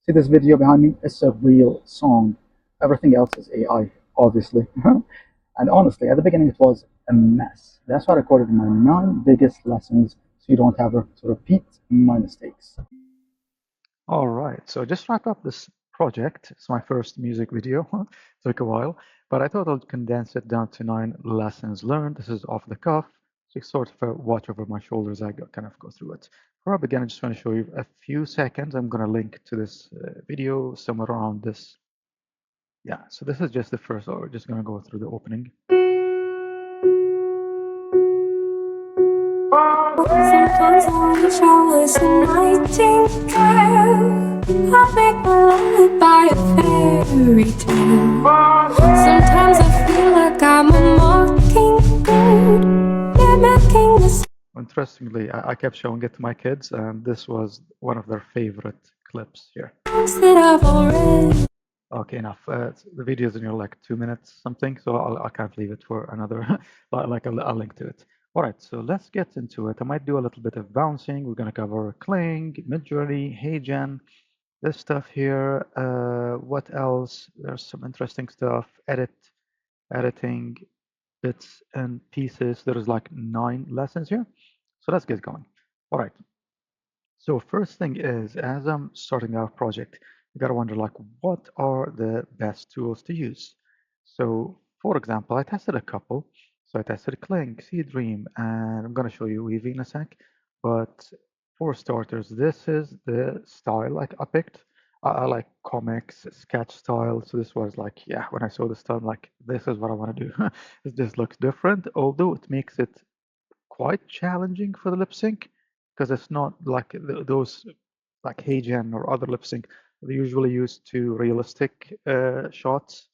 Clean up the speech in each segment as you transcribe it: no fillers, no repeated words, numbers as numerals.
See this video behind me? It's a real song. Everything else is AI, obviously. And honestly, at the beginning it was a mess. That's why I recorded my 9 biggest lessons so you don't have to repeat my mistakes. All right, so just wrapped up this project. It's my first music video. Took a while, but I thought I'd condense it down to 9 lessons learned. This is off the cuff, so you sort of watch over my shoulders as I kind of go through it. Before I begin, I just want to show you a few seconds. I'm going to link to this video somewhere around this. Yeah, so this is just the first, or we're just going to go through the opening. Sometimes I wish I was a nightingale. I make my lullaby a fairy tale. Sometimes I feel like I'm a mockingbird, mimicking the. Interestingly, I kept showing it to my kids, and this was one of their favorite clips here. That I've already. Okay, enough. The video is in like 2 minutes something, so I can't leave it for another. Like I'll link to it. All right, so let's get into it. I might do a little bit of bouncing. We're gonna cover Kling, Midjourney, HeyGen, this stuff here. What else? There's some interesting stuff. Editing bits and pieces. There's like 9 lessons here. So let's get going. All right. So first thing is, as I'm starting our project, you gotta wonder like, what are the best tools to use? So for example, I tested a couple. So I tested Kling, SeaDream, and I'm gonna show you Weavy in a sec. But for starters, this is the style I picked. I like comics, sketch style. So this was like, yeah, when I saw the style, I'm like, this is what I want to do. It just looks different, although it makes it quite challenging for the lip sync because it's not like those like HeyGen or other lip sync. They usually use to realistic shots.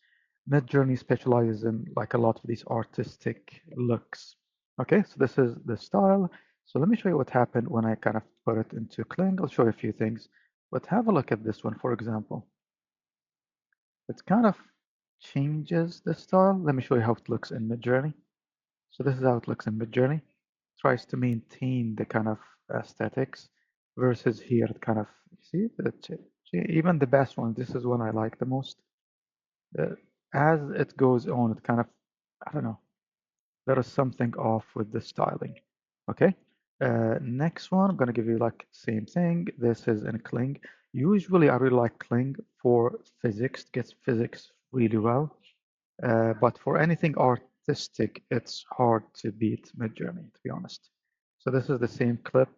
Midjourney specializes in like a lot of these artistic looks. Okay, so this is the style. So let me show you what happened when I kind of put it into Kling. I'll show you a few things, but have a look at this one, for example. It kind of changes the style. Let me show you how it looks in Midjourney. So this is how it looks in Midjourney. Tries to maintain the kind of aesthetics versus here it kind of, see, even the best one, this is one I like the most. As it goes on, it kind of, I don't know, there is something off with the styling. Okay. Next one, I'm gonna give you like same thing. This is in Kling. Usually I really like Kling for physics, gets physics really well. But for anything artistic, it's hard to beat Midjourney, to be honest. So this is the same clip.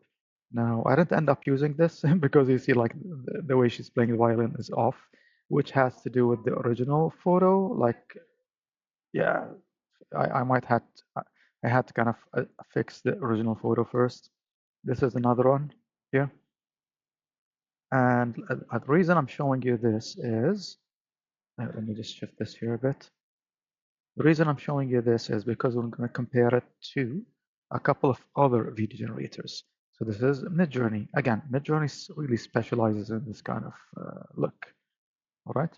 Now, I didn't end up using this because you see like the way she's playing the violin is off, which has to do with the original photo. Like, yeah, I might had I had to kind of fix the original photo first. This is another one here. And the reason I'm showing you this is, let me just shift this here a bit. The reason I'm showing you this is because we're going to compare it to a couple of other video generators. So this is Midjourney. Again, Midjourney really specializes in this kind of look. All right.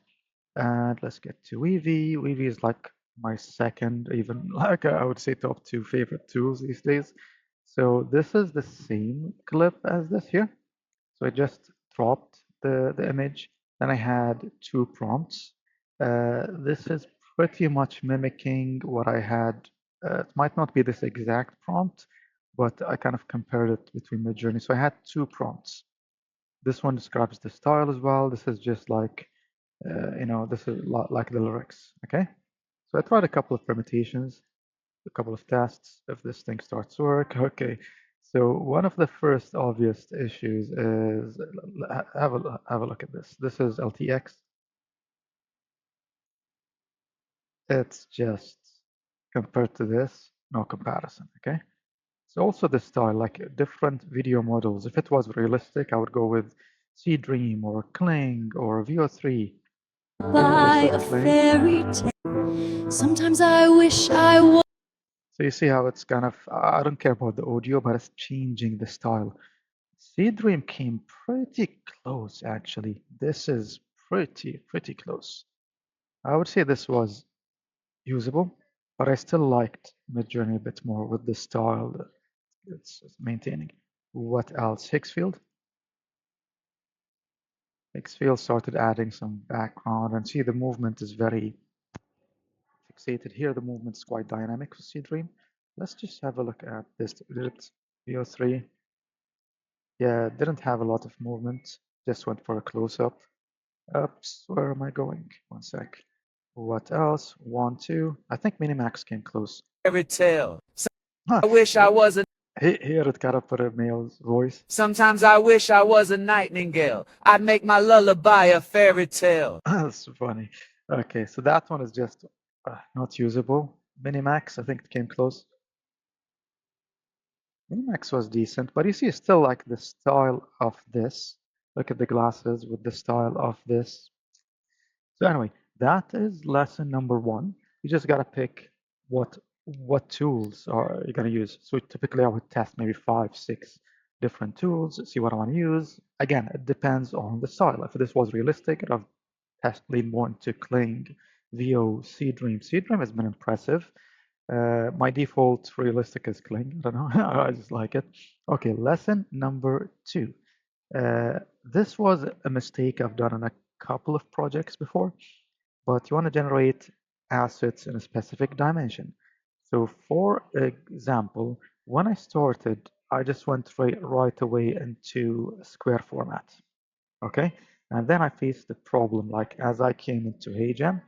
And let's get to Weavy. Weavy is like my second, even like I would say top 2 favorite tools these days. So this is the same clip as this here. So I just dropped the image. Then I had 2 prompts. This is pretty much mimicking what I had. It might not be this exact prompt, but I kind of compared it between Midjourney. So I had 2 prompts. This one describes the style as well. This is just like, this is like the lyrics. Okay. So I tried a couple of permutations, a couple of tests if this thing starts to work. Okay, so one of the first obvious issues is, have a look at this. This is LTX. It's just, compared to this, no comparison, okay? So also the style, like different video models. If it was realistic, I would go with SeaDream or Kling or VO3. By a fairy tale. Sometimes I wish I was. So you see how it's kind of, I don't care about the audio, but it's changing the style. SeaDream came pretty close, actually. This is pretty close. I would say this was usable, but I still liked Midjourney a bit more with the style that it's maintaining. What else? Higgsfield. Xfield started adding some background, and see the movement is very fixated here. The movement is quite dynamic for SeaDream. Let's just have a look at this. VO3. Yeah, didn't have a lot of movement. Just went for a close-up. Oops, where am I going? One sec. What else? 1, 2. I think Minimax came close. Fairy tale. I wish I was a. Here it got up for a male's voice. Sometimes I wish I was a nightingale. I'd make my lullaby a fairy tale. That's funny. Okay, so that one is just not usable. Minimax, I think it came close. Minimax was decent, but you see still like the style of this. Look at the glasses with the style of this. So anyway, that is lesson number 1. You just gotta pick what tools are you gonna use. So typically I would test maybe 5, 6 different tools, see what I want to use. Again, it depends on the style. If this was realistic, I'd have lean more into Kling, VO, SeaDream. SeaDream has been impressive. My default realistic is Kling. I don't know. I just like it. Okay, lesson number 2. This was a mistake I've done on a couple of projects before, but you want to generate assets in a specific dimension. So for example, when I started, I just went right away into square format. Okay, and then I faced the problem like as I came into HeyGen.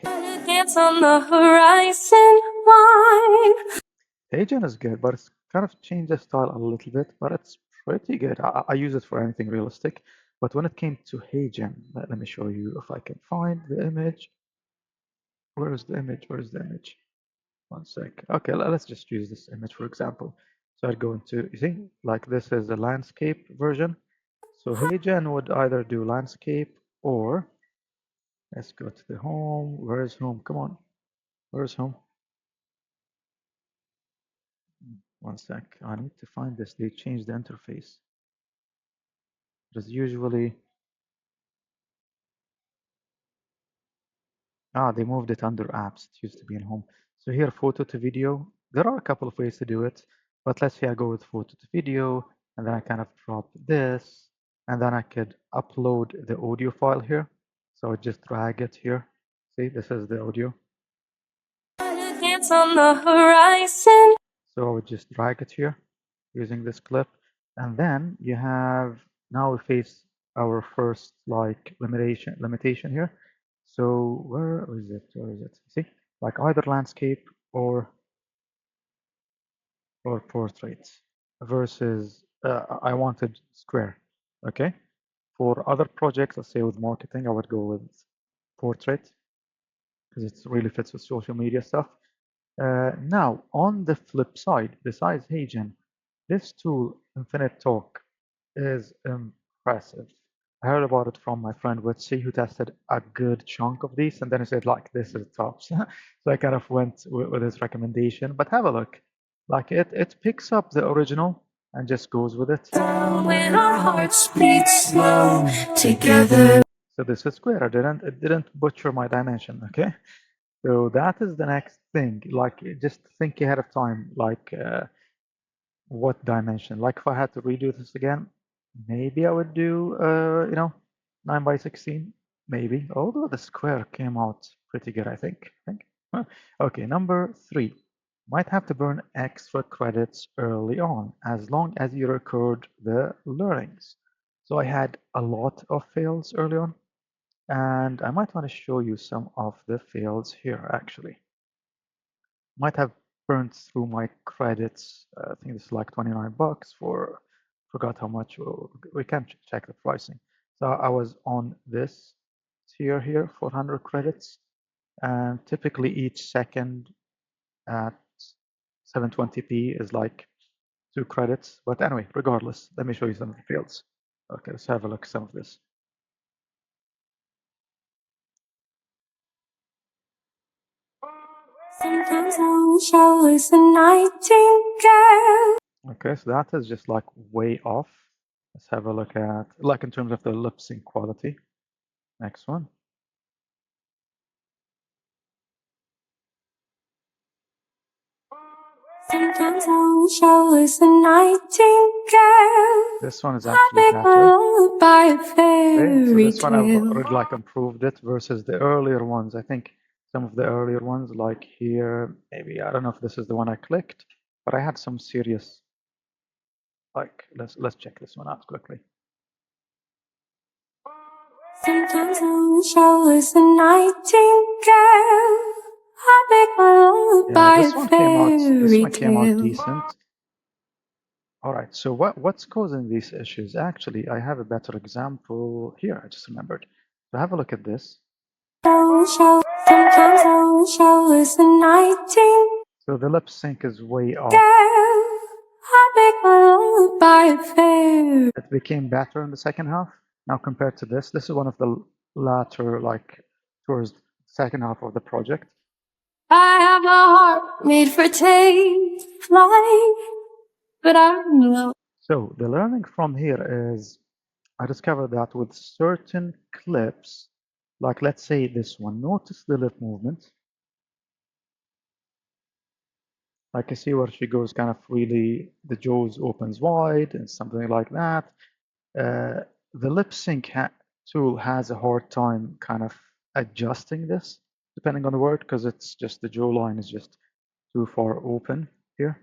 Dance on the horizon line. HeyGen is good, but it's kind of changed the style a little bit, but it's pretty good. I use it for anything realistic. But when it came to HeyGen, let me show you if I can find the image. Where is the image? Where is the image? One sec. Okay, let's just use this image for example. So I'd go into, you see, like this is the landscape version. So HeyGen would either do landscape or let's go to the home. Where is home? Come on. Where's home? One sec. I need to find this. They changed the interface. There's usually they moved it under apps. It used to be in home. So here, photo to video. There are a couple of ways to do it, but let's say I go with photo to video, and then I kind of drop this, and then I could upload the audio file here. So I just drag it here. See, this is the audio. Dance on the horizon. So I would just drag it here using this clip, and then you have now we face our first like limitation here. So where is it? Where is it? See, like either landscape or portrait versus I wanted square. Okay. For other projects, let's say with marketing, I would go with portrait because it really fits with social media stuff. Now, on the flip side, besides HeyGen, this tool, Infinite Talk, is impressive. I heard about it from my friend Witsy, who tested a good chunk of these, and then he said, like, this is tops. So I kind of went with his recommendation. But have a look. Like, it picks up the original and just goes with it. When our hearts beat slow together. So this is square. It didn't butcher my dimension, okay? So that is the next thing. Like, just think ahead of time. Like, what dimension? Like, if I had to redo this again, maybe I would do, 9 by 16, maybe. Although the square came out pretty good, I think. Huh. Okay, number 3. Might have to burn extra credits early on, as long as you record the learnings. So I had a lot of fails early on, and I might want to show you some of the fails here, actually. Might have burned through my credits. I think it's like 29 bucks for, forgot how much. We can check the pricing. So I was on this tier here, 400 credits, and typically each second at 720p is like 2 credits. But anyway, regardless, let me show you some of the fields. Okay, let's have a look at some of this. Sometimes I wish I was a nightingale. Okay, so that is just like way off. Let's have a look at, like in terms of the lip sync quality. Next one. Sometimes I wish I was a nightingale. This one is I actually make my better. lullaby a Okay, so fairy this one I've tale. already like improved it versus the earlier ones. I think some of the earlier ones, like here, maybe I don't know if this is the one I clicked, but I had some serious like let's check this one out quickly. Sometimes I wish I was a nightingale. I make my Yeah, lullaby a this one came out. This fairy one came out tale. decent. All right. So what's causing these issues? Actually, I have a better example here. I just remembered. So have a look at this. Sometimes I wish I was a nightingale. So the lip sync is way off. I make my lullaby a fairy. It became better in the second half. Now compared to this is one of the latter, like towards the second half of the project. I have a heart made for take flight, but I'm low. So the learning from here is I discovered that with certain clips, like let's say this one, notice the lip movement. Like I see where she goes kind of really, the jaws opens wide and something like that. The lip sync tool has a hard time kind of adjusting this, depending on the word, because it's just the jawline is just too far open here.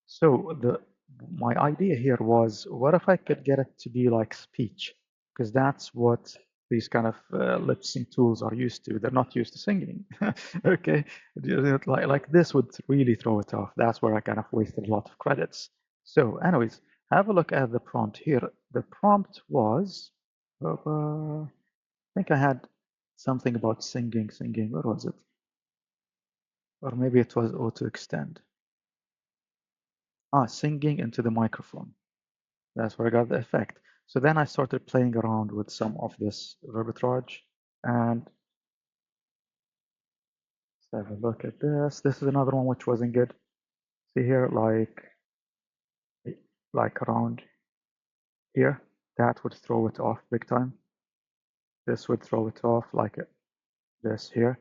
So my idea here was, what if I could get it to be like speech? Because that's what these kind of lip sync tools are used to. They're not used to singing. Okay, like this would really throw it off. That's where I kind of wasted a lot of credits. So, anyways, have a look at the prompt here. The prompt was, I think I had something about singing. Where was it? Or maybe it was auto extend. Singing into the microphone. That's where I got the effect. So then I started playing around with some of this verbitrage, and let's have a look at this. This is another one which wasn't good. See here, like around here, that would throw it off big time. This would throw it off like this here.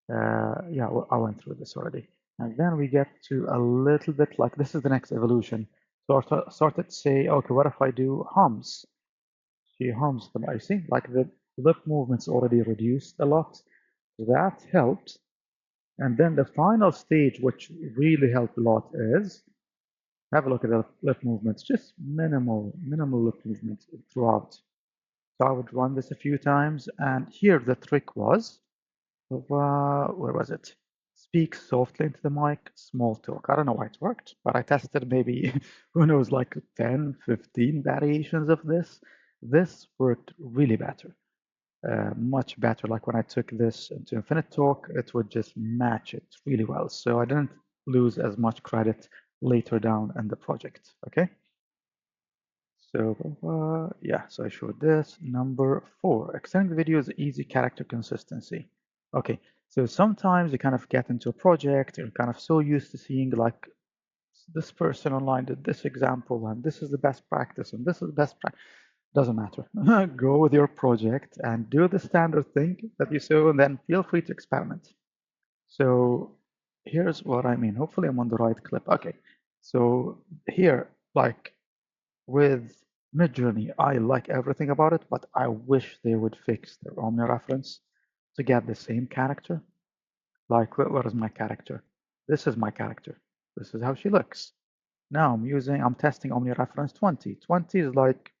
Yeah, I went through this already. And then we get to a little bit like this is the next evolution. So I started to say, okay, what if I do hums? She hums them. I see, like the lip movement's already reduced a lot. That helps. And then the final stage, which really helped a lot, is have a look at the lip movements, just minimal lip movements throughout. So I would run this a few times, and here the trick was, where was it? Speak softly into the mic, small talk. I don't know why it worked, but I tested maybe, who knows, like 10, 15 variations of this. This worked really better. Much better. Like when I took this into Infinite Talk, it would just match it really well. So I didn't lose as much credit later down in the project. Okay. So yeah, so I showed this. Number 4, extending the video is easy character consistency. Okay, so sometimes you kind of get into a project, you're kind of so used to seeing like this person online did this example, and this is the best practice, and this is the best practice. Doesn't matter. Go with your project and do the standard thing that you saw, and then feel free to experiment. So here's what I mean. Hopefully I'm on the right clip. Okay. So here, like with Midjourney, I like everything about it, but I wish they would fix their Omni-Reference to get the same character. Like, what is my character? This is my character. This is how she looks. Now I'm testing Omni-Reference 20. 20 is like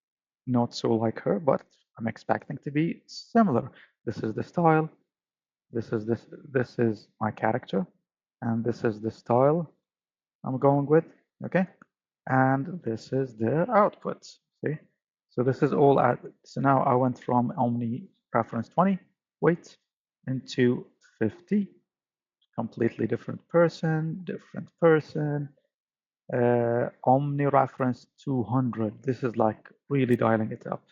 not so like her, but I'm expecting to be similar. This is the style. This is my character, and this is the style I'm going with. Okay, and this is the output. See, so this is all at. So now I went from Omni reference 20 weight into 50. Completely different person. Omni reference 200. This is like really dialing it up,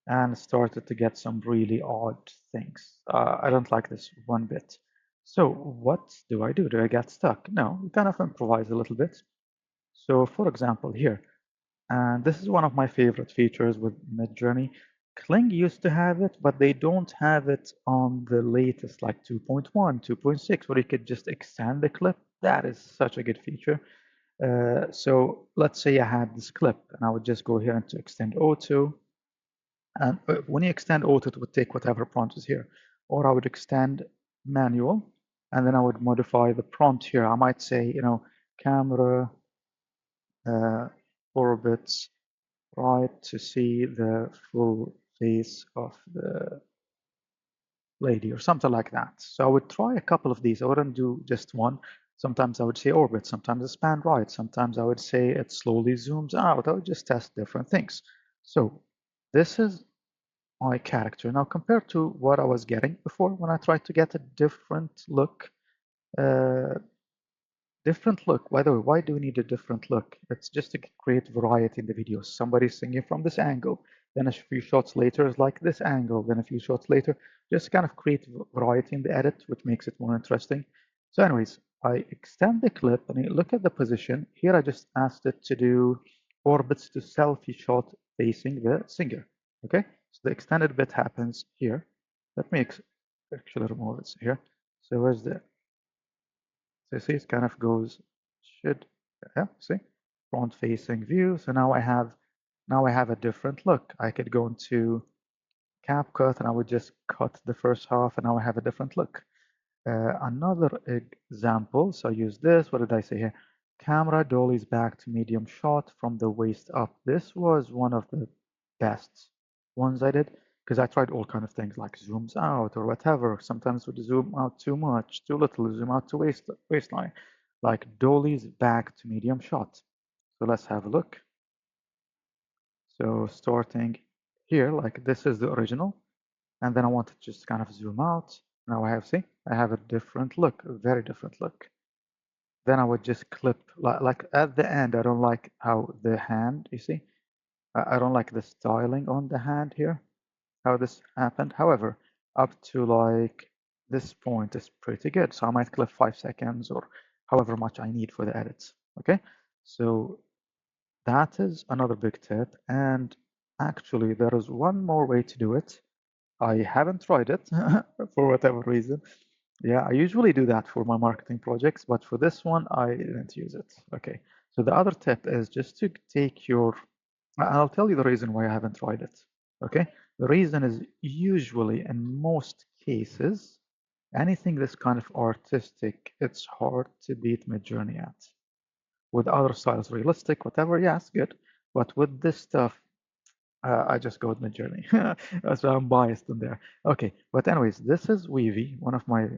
and started to get some really odd things. I don't like this one bit. So what do I do? Do I get stuck? No, we kind of improvise a little bit. So for example, here, and this is one of my favorite features with Midjourney. Kling used to have it, but they don't have it on the latest, like 2.1, 2.6, where you could just extend the clip. That is such a good feature. So let's say I had this clip, and I would just go here into extend auto. And when you extend auto, it would take whatever prompt is here. Or I would extend manual, and then I would modify the prompt here. I might say, camera orbits right to see the full face of the lady or something like that. So I would try a couple of these. I wouldn't do just one. Sometimes I would say orbit, sometimes it's pan right, sometimes I would say it slowly zooms out. I would just test different things. So this is my character. Now compared to what I was getting before when I tried to get a different look, uh, by the way, why do we need a different look? It's just to create variety in the videos. Somebody's singing from this angle, then a few shots later is like this angle, then a few shots later, just kind of create variety in the edit, which makes it more interesting. So anyways, I extend the clip and you look at the position. Here I just asked it to do orbits to selfie shot facing the singer. Okay, so the extended bit happens here. Let me actually remove it here. So where's the so see, it kind of goes, yeah, see, front facing view. So now I have a different look. I could go into CapCut and I would just cut the first half and now I have a different look. Another example, so I use this, what did I say here? Camera dollies back to medium shot from the waist up. This was one of the best ones I did because I tried all kind of things like zooms out or whatever. Sometimes would zoom out too much, too little, zoom out to waistline, like dollies back to medium shot. So let's have a look. So starting here, like this is the original, and then I want to just kind of zoom out. Now I have a different look, a very different look. Then I would just clip, like at the end, I don't like how the hand, you see, I don't like the styling on the hand here, how this happened. However, up to like this point is pretty good. So I might clip 5 seconds or however much I need for the edits. Okay, so that is another big tip. And actually, there is one more way to do it. I haven't tried it for whatever reason. Yeah, I usually do that for my marketing projects, but for this one, I didn't use it. Okay, so the other tip is just to take your, I'll tell you the reason why I haven't tried it. Okay, the reason is usually in most cases, anything that's kind of artistic, it's hard to beat Midjourney at. With other styles, realistic, whatever, yes, good. But with this stuff, I just go with Midjourney. So I'm biased in there. Okay, but anyways, this is Weavy, one of my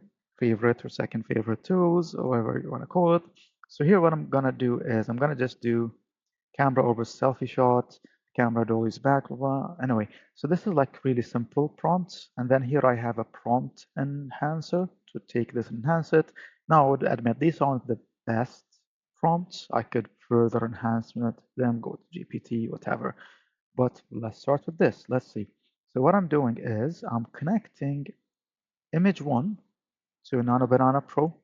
favorite or second favorite tools, or whatever you want to call it. So here what I'm gonna do is I'm gonna just do camera over selfie shot, camera dollies back, blah, blah. Anyway, so this is like really simple prompts. And then here I have a prompt enhancer to take this and enhance it. Now I would admit these aren't the best prompts. I could further enhance them, go to GPT, whatever. But let's start with this. Let's see. So what I'm doing is I'm connecting image 1 to Nano Banana Pro.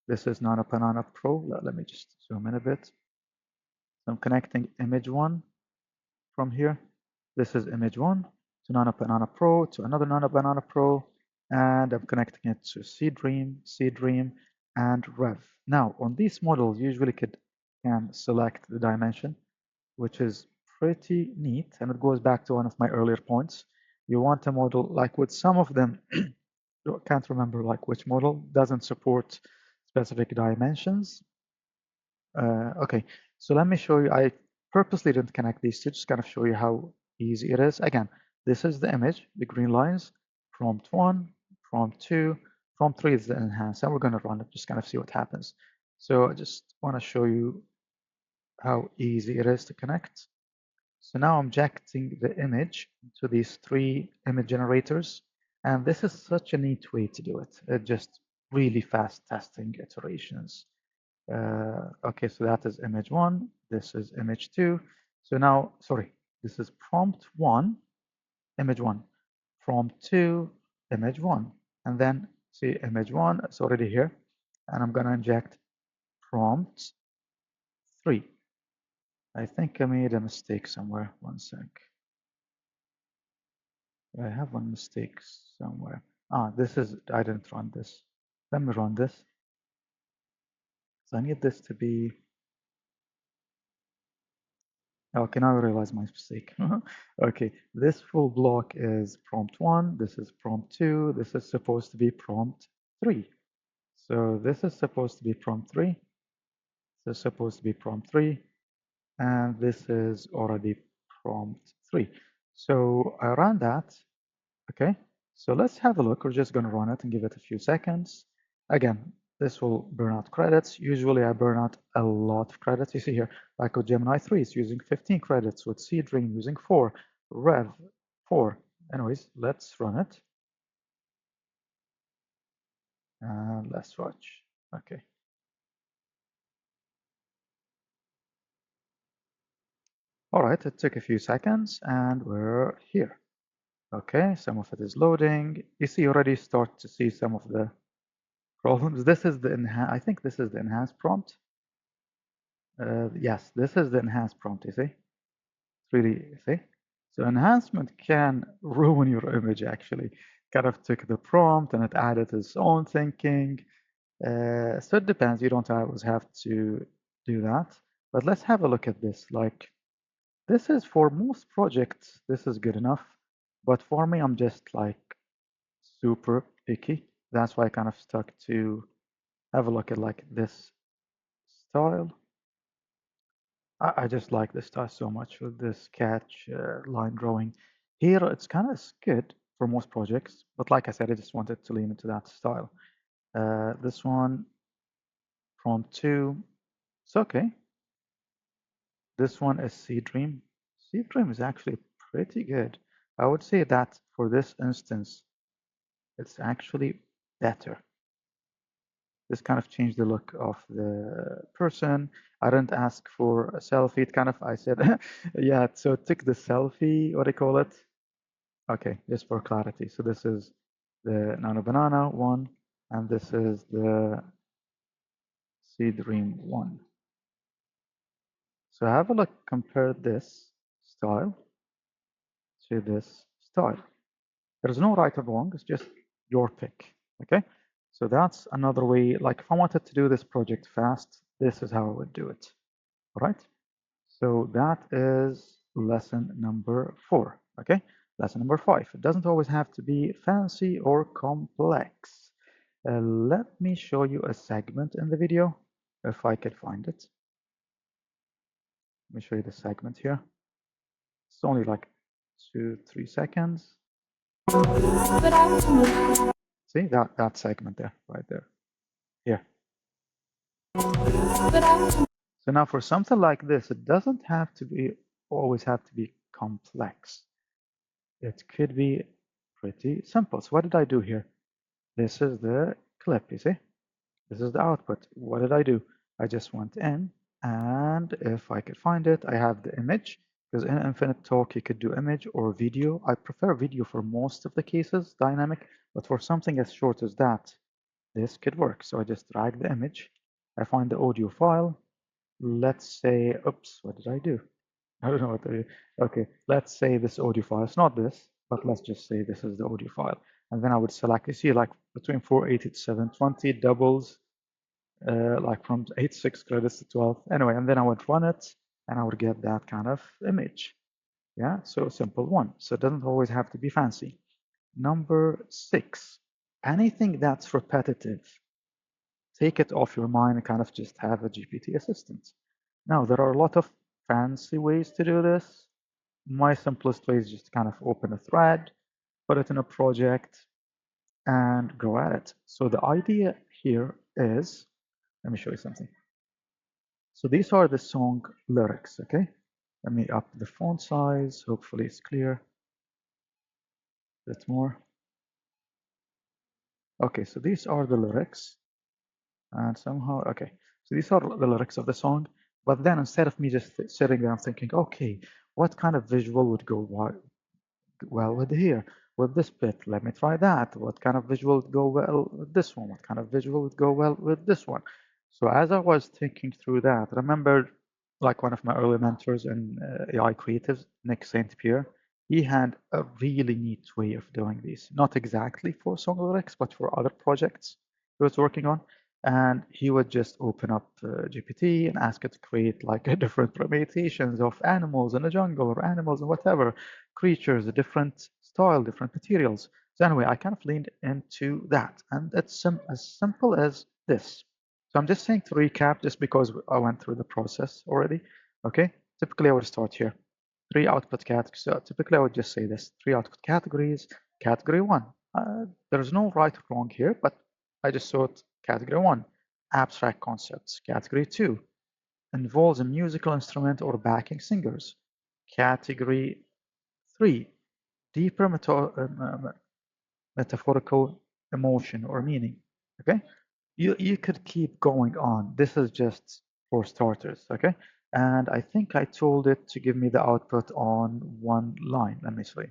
This is Nano Banana Pro. Let me just zoom in a bit. So I'm connecting image 1 from here. This is image 1 to Nano Banana Pro to another Nano Banana Pro. And I'm connecting it to SeaDream, and Rev. Now, on these models, usually can select the dimension, which is pretty neat. And it goes back to one of my earlier points. You want a model like with some of them, can't remember like which model doesn't support specific dimensions. Okay, so let me show you. I purposely didn't connect these to just kind of show you how easy it is. Again, this is the image, the green lines, prompt 1, prompt 2, prompt 3 is the enhance, and we're going to run it, just kind of see what happens. So I just want to show you how easy it is to connect. So now I'm injecting the image to these 3 image generators. And this is such a neat way to do it. Just really fast testing iterations. Okay, so that is image 1. This is image 2. So now, sorry, this is prompt 1, image 1. Prompt 2, image 1. And then see image 1, it's already here. And I'm going to inject prompt 3. I think I made a mistake somewhere. One sec. I have one mistake somewhere. This is, I didn't run this. Let me run this. So I need this to be Okay, now I realize my mistake. Okay, this full block is prompt 1, this is prompt 2, this is supposed to be prompt 3. So this is supposed to be prompt 3, this is supposed to be prompt 3, and this is already prompt 3. So I ran that. Okay, so let's have a look. We're just going to run it and give it a few seconds. Again, this will burn out credits. Usually I burn out a lot of credits. You see here, like with Gemini 3, it's using 15 credits, with SeaDream using 4, Rev 4. Anyways, let's run it. And let's watch. Okay. All right, it took a few seconds and we're here. Okay, some of it is loading. You see, you already start to see some of the problems. This is the I think this is the enhanced prompt. Yes, this is the enhanced prompt, you see? It's really, you see? So enhancement can ruin your image, actually. Kind of took the prompt and it added its own thinking. So it depends. You don't always have to do that. But let's have a look at this. Like, this is for most projects, this is good enough. But for me, I'm just like super picky. That's why I kind of stuck to have a look at like this style. I just like this style so much with this catch line drawing. Here, it's kind of good for most projects, but like I said, I just wanted to lean into that style. This one, prompt 2, it's okay. This one is SeaDream. SeaDream is actually pretty good. I would say that for this instance, it's actually better. This kind of changed the look of the person. I didn't ask for a selfie. It kind of, I said, yeah, so it took the selfie, what do you call it? Okay, just for clarity. So this is the Nano Banana one, and this is the SeaDream one. So have a look, compare this style to this style. There's no right or wrong, it's just your pick, okay? So that's another way, like if I wanted to do this project fast, this is how I would do it, all right? So that is lesson number 4, okay? Lesson number 5, it doesn't always have to be fancy or complex. Let me show you a segment in the video, if I could find it. Let me show you the segment here. It's only like 2-3 seconds. See that segment there, right there. Here. So now for something like this, it doesn't have to be always have to be complex. It could be pretty simple. So what did I do here? This is the clip, you see? This is the output. What did I do? I just went in, and if I could find it, I have the image, because in Infinite Talk you could do image or video. I prefer video for most of the cases, dynamic, but for something as short as that, this could work. So I just drag the image, I find the audio file. Let's say, oops, what did I do? I don't know what to do. Okay, let's say this audio file. It's not this, but let's just say this is the audio file. And then I would select, you see, like between 480 to 720 doubles, like from 86 credits to 12. Anyway, and then I would run it and I would get that kind of image. Yeah, so simple one. So it doesn't always have to be fancy. Number 6, anything that's repetitive, take it off your mind and kind of just have a GPT assistant. Now, there are a lot of fancy ways to do this. My simplest way is just kind of open a thread, put it in a project, and go at it. So the idea here is, let me show you something. So these are the song lyrics, okay? Let me up the font size. Hopefully it's clear. A bit more. Okay, so these are the lyrics. And somehow, okay. So these are the lyrics of the song. But then instead of me just sitting there, I'm thinking, okay, what kind of visual would go well with here? With this bit, let me try that. What kind of visual would go well with this one? What kind of visual would go well with this one? So as I was thinking through that, I remember like one of my early mentors in AI creatives, Nick St. Pierre, he had a really neat way of doing these. Not exactly for song lyrics, but for other projects he was working on. and he would just open up GPT and ask it to create like different permutations of animals in the jungle or animals and whatever, creatures, a different style, different materials. So anyway, I kind of leaned into that, and it's as simple as this. So I'm just saying to recap, just because I went through the process already. Okay, typically I would start here. 3 output categories. So typically I would just say this: 3 output categories. Category 1. There's no right or wrong here, but I just thought category 1, abstract concepts. Category 2 involves a musical instrument or backing singers. Category 3, deeper metaphorical emotion or meaning. Okay, you could keep going on. This is just for starters. Okay, and I think I told it to give me the output on one line. Let me see.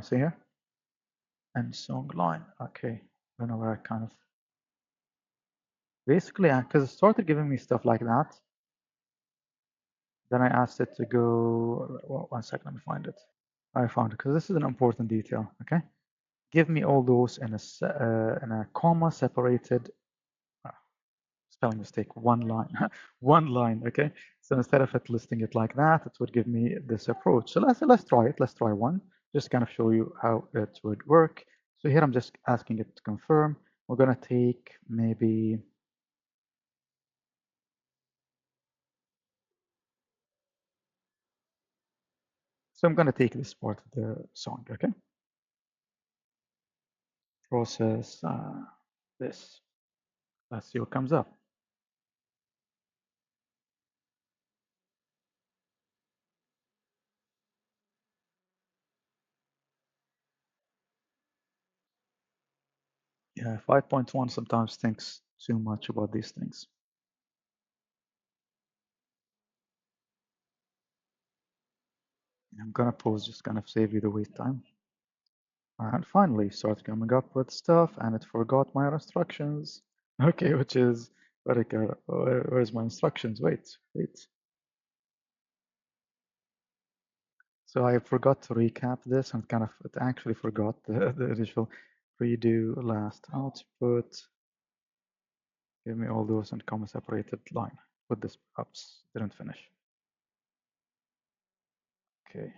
See here, and song line. Okay, I don't know where I kind of basically because it started giving me stuff like that. Then I asked it to go. Well, 1 second, let me find it. I found it because this is an important detail. Okay, give me all those in a comma separated. Spelling mistake. One line, one line. Okay, so instead of it listing it like that, it would give me this approach. So let's try it. Let's try one. Just kind of show you how it would work. So here I'm just asking it to confirm. We're gonna take maybe. So I'm gonna take this part of the song. Okay. Process this. Let's see what comes up. Yeah, 5.1 sometimes thinks too much about these things. I'm gonna pause, just kind of save you the wait time. And finally, started coming up with stuff, and it forgot my instructions. Okay, which is very good. Where's my instructions? Wait. So I forgot to recap this, and kind of it actually forgot the initial redo last output. Give me all those and comma separated line. Put this ups, didn't finish. Okay.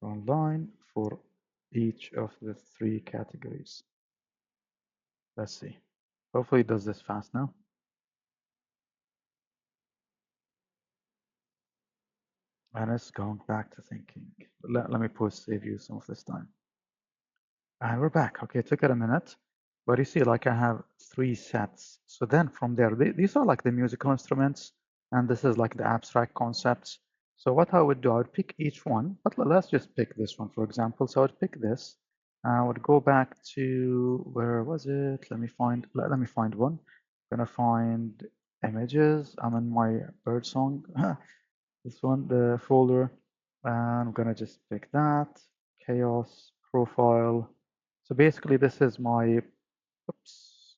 One line for each of the 3 categories. Let's see. Hopefully it does this fast now. And it's going back to thinking. Let me pause, save you some of this time. And we're back. Okay, it took it a minute. But you see, like I have 3 sets. So then from there, these are like the musical instruments. And this is like the abstract concepts. So what I would do, I would pick each one. But let's just pick this one, for example. So I would pick this. I would go back to, where was it? Let me find one. I'm gonna find images. I'm in my bird song. This one, the folder, and I'm gonna just pick that, chaos, profile. So basically this is my, oops.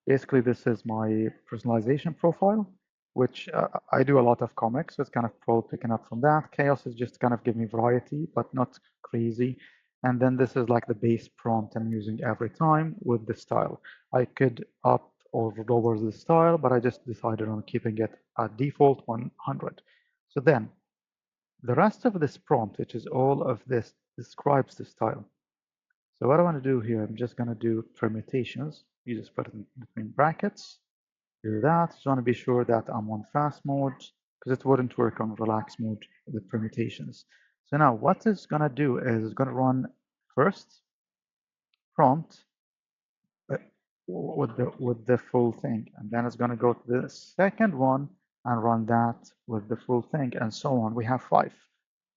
Basically this is my personalization profile, which I do a lot of comics, so it's kind of probably picking up from that. Chaos is just kind of give me variety, but not crazy. And then this is like the base prompt I'm using every time with the style. I could up or lower the style, but I just decided on keeping it at default 100. So then the rest of this prompt, which is all of this, describes the style. So what I want to do here, I'm just going to do permutations. You just put it in between brackets. Do that. Just want to be sure that I'm on fast mode because it wouldn't work on relax mode with permutations. So now what it's going to do is it's going to run first prompt with the full thing, and then it's going to go to the second one and run that with the full thing, and so on. We have 5.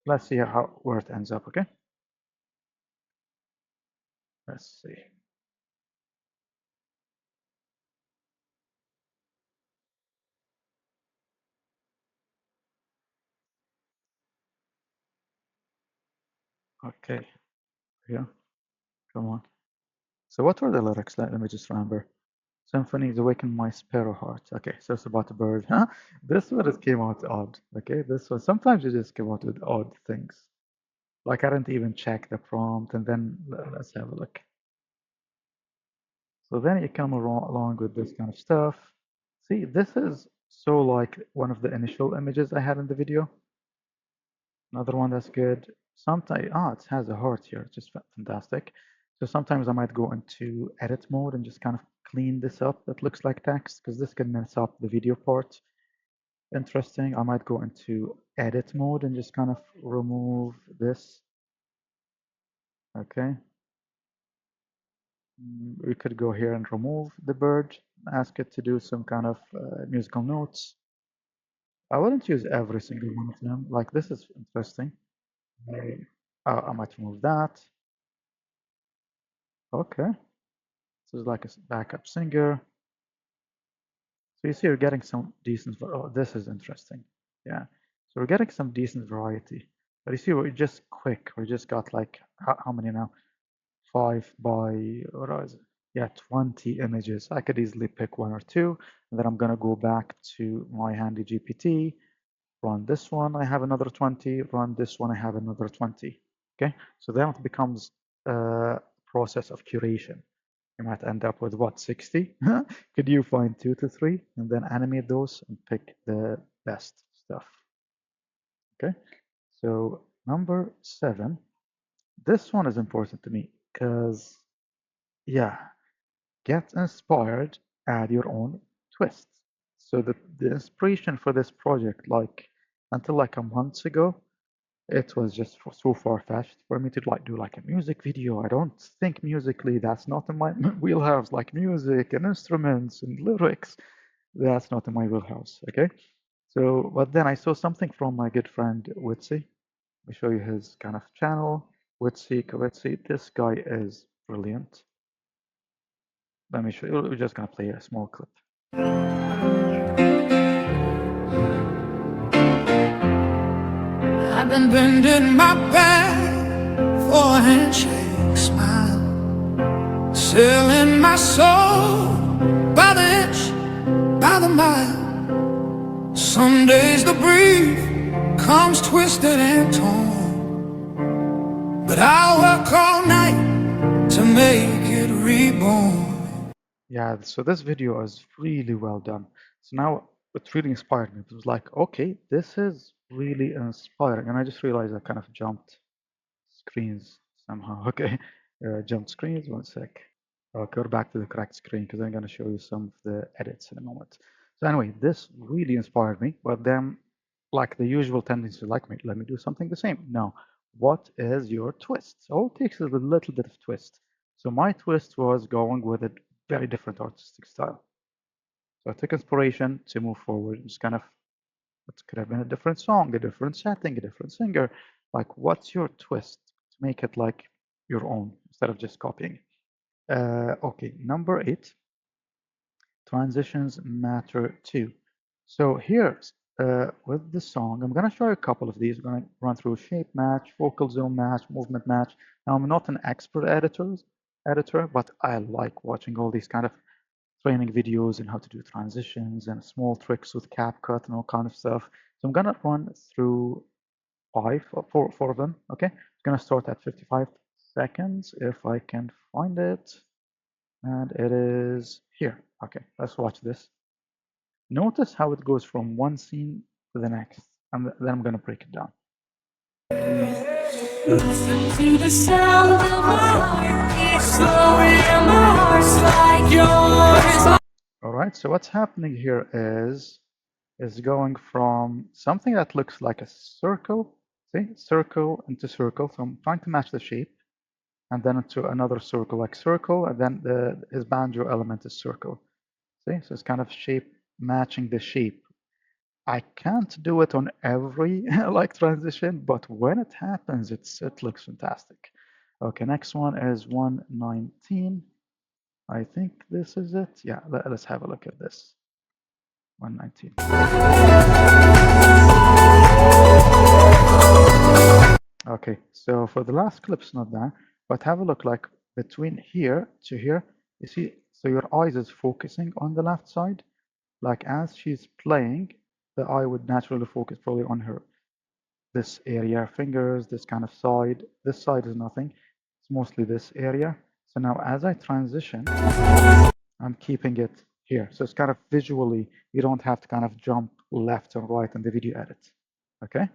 Let's see where it ends up. Okay, let's see. Okay, yeah, come on. So what were the lyrics? Let me just remember. Symphonies awaken my sparrow heart. Okay, so it's about a bird. Huh? This one it came out odd. Okay, this one sometimes you just come out with odd things. Like I didn't even check the prompt, and then let's have a look. So then you come along with this kind of stuff. See, this is so like one of the initial images I had in the video. Another one that's good. Sometimes, it has a heart here, just fantastic. So sometimes I might go into edit mode and just kind of clean this up. That looks like text because this can mess up the video part. Interesting. I might go into edit mode and just kind of remove this. Okay. We could go here and remove the bird, ask it to do some kind of musical notes. I wouldn't use every single one of them. Like this is interesting. I might remove that. Okay. This is like a backup singer. So you see you're getting some decent, oh, this is interesting. Yeah. So we're getting some decent variety. But you see, we're just quick. We just got like, how many now? 5 by, what is it? Yeah, 20 images. I could easily pick 1 or 2. And then I'm going to go back to my handy GPT, run this one, I have another 20, run this one, I have another 20. Okay, so then it becomes a process of curation. You might end up with what, 60? Could you find 2 to 3 and then animate those and pick the best stuff? Okay, so number 7. This one is important to me because, yeah, get inspired, add your own twists. So the inspiration for this project, like until like a month ago, it was just so far-fetched for me to like do like a music video. I don't think musically, that's not in my wheelhouse, like music and instruments and lyrics. That's not in my wheelhouse, okay? So, but then I saw something from my good friend Witsy. Let me show you his kind of channel. Witsy, this guy is brilliant. Let me show you, we're just gonna play a small clip. I've been bending my back for a handshake smile, selling my soul by the inch, by the mile. Some days the brief comes twisted and torn, but I'll work all night to make it reborn. Yeah, so this video is really well done. So now it really inspired me. It was like, okay, this is really inspiring. And I just realized I kind of jumped screens somehow. Okay, jumped screens, 1 sec. Okay, we're back to the correct screen because I'm going to show you some of the edits in a moment. So anyway, this really inspired me, but then like the usual tendency, like, let me do something the same. No, what is your twist? All it takes is a little bit of twist. So my twist was going with a very different artistic style. So I took inspiration to move forward. Just kind of, it could have been a different song, a different setting, a different singer. Like, what's your twist to make it like your own instead of just copying? Okay, number 8, transitions matter too. So here, with the song, I'm going to show you a couple of these. I'm going to run through shape match, focal zone match, movement match. Now, I'm not an expert editor, but I like watching all these kind of training videos and how to do transitions and small tricks with CapCut and all kind of stuff. So I'm going to run through four of them. Okay, I'm going to start at 55 seconds if I can find it. And it is here. Okay, let's watch this. Notice how it goes from one scene to the next, and then I'm going to break it down. Listen to the sound of my heart beat slowly and my heart's like yours. All right, so what's happening here is going from something that looks like a circle, see, circle into circle. So I'm trying to match the shape, and then into another circle, like circle, and then his banjo element is circle. See, so it's kind of shape matching the shape. I can't do it on every like transition, but when it happens, it looks fantastic. Okay, next one is 119. I think this is it. Yeah, let's have a look at this. 119. Okay, so for the last clip, it's not that, but have a look like between here to here, you see So your eyes is focusing on the left side. Like as she's playing, the eye would naturally focus probably on her. This area, fingers, this kind of side. This side is nothing. It's mostly this area. So now as I transition, I'm keeping it here. So it's kind of visually, you don't have to kind of jump left and right in the video edit. Okay?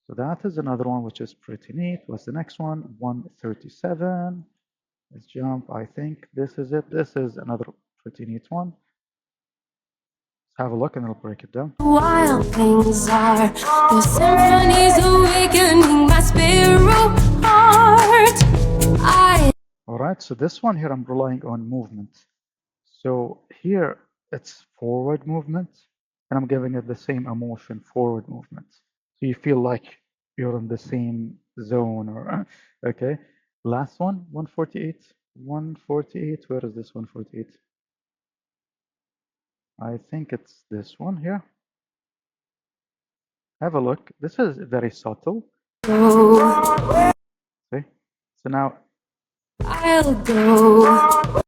So that is another one which is pretty neat. What's the next one? 137. Let's jump. I think this is it. This is another pretty neat one. Let's have a look and I'll break it down. Wild things are the symphonies awakening my spirit heart. All right, so this one here I'm relying on movement. So here it's forward movement, and I'm giving it the same emotion, forward movement. So you feel like you're in the same zone, or okay. Last one, 148. 148. Where is this 148? I think it's this one here. Have a look. This is very subtle. See? So now I'll go.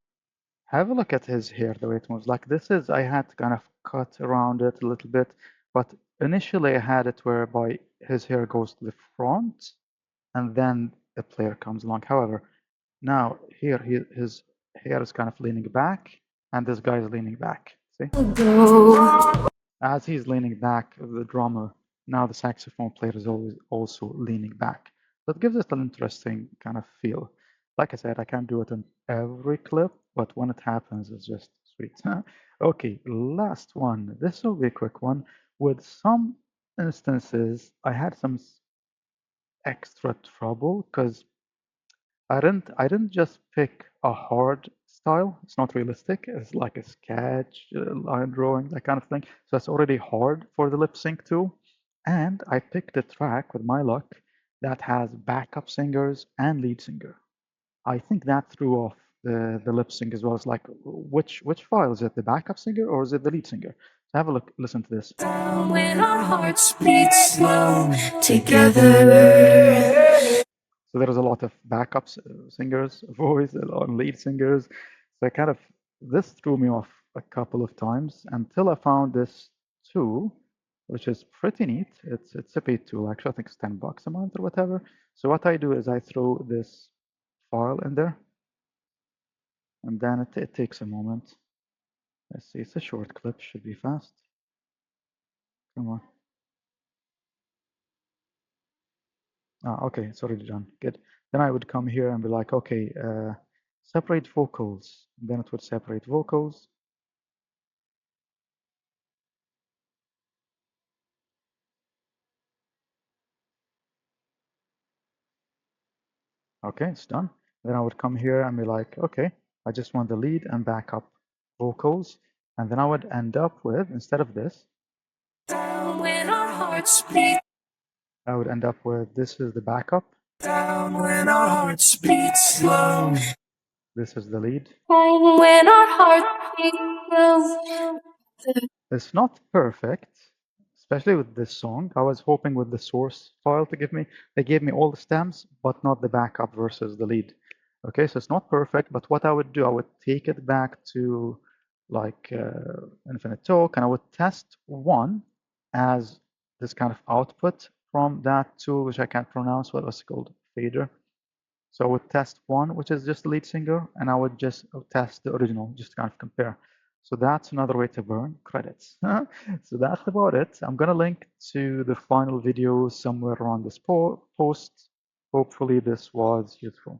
have a look at his hair, the way it moves. Like this is, I had to kind of cut around it a little bit, but initially I had it whereby his hair goes to the front and then the player comes along. However, now here his hair is kind of leaning back and this guy is leaning back. See? I'll go. As he's leaning back, the drummer, now the saxophone player is always also leaning back. So it gives it an interesting kind of feel. Like I said, I can't do it in every clip, but when it happens, it's just sweet. Okay, last one. This will be a quick one. With some instances, I had some extra trouble because I didn't just pick a hard style. It's not realistic. It's like a sketch, line drawing, that kind of thing. So it's already hard for the lip sync too. And I picked a track with my luck that has backup singers and lead singer. I think that threw off the lip sync as well. It's like which file is it? The backup singer or is it the lead singer? So have a look. Listen to this. When our hearts beat slow together. So there's a lot of backup singers, voice, on lead singers. So kind of this threw me off a couple of times until I found this tool, which is pretty neat. It's a paid tool actually. I think it's $10 a month or whatever. So what I do is I throw this file in there, and then it takes a moment. Let's see, it's a short clip, should be fast. Come on. Okay, it's already done. Good. Then I would come here and be like, okay, separate vocals. Then it would separate vocals. Okay, it's done. Then I would come here and be like, okay, I just want the lead and backup vocals. And then I would end up with, instead of this, When our hearts beat. I would end up with, this is the backup. When our hearts beat slow. This is the lead. When our hearts beat slow. It's not perfect, especially with this song. I was hoping with the source file to give me, they gave me all the stems, but not the backup versus the lead. Okay, so it's not perfect, but what I would do, I would take it back to like Infinite Talk, and I would test one as this kind of output from that tool, which I can't pronounce, what was it called, fader. So I would test one, which is just the lead singer, and I would just test the original, just to kind of compare. So that's another way to burn credits. So that's about it. I'm going to link to the final video somewhere around this post. Hopefully this was useful.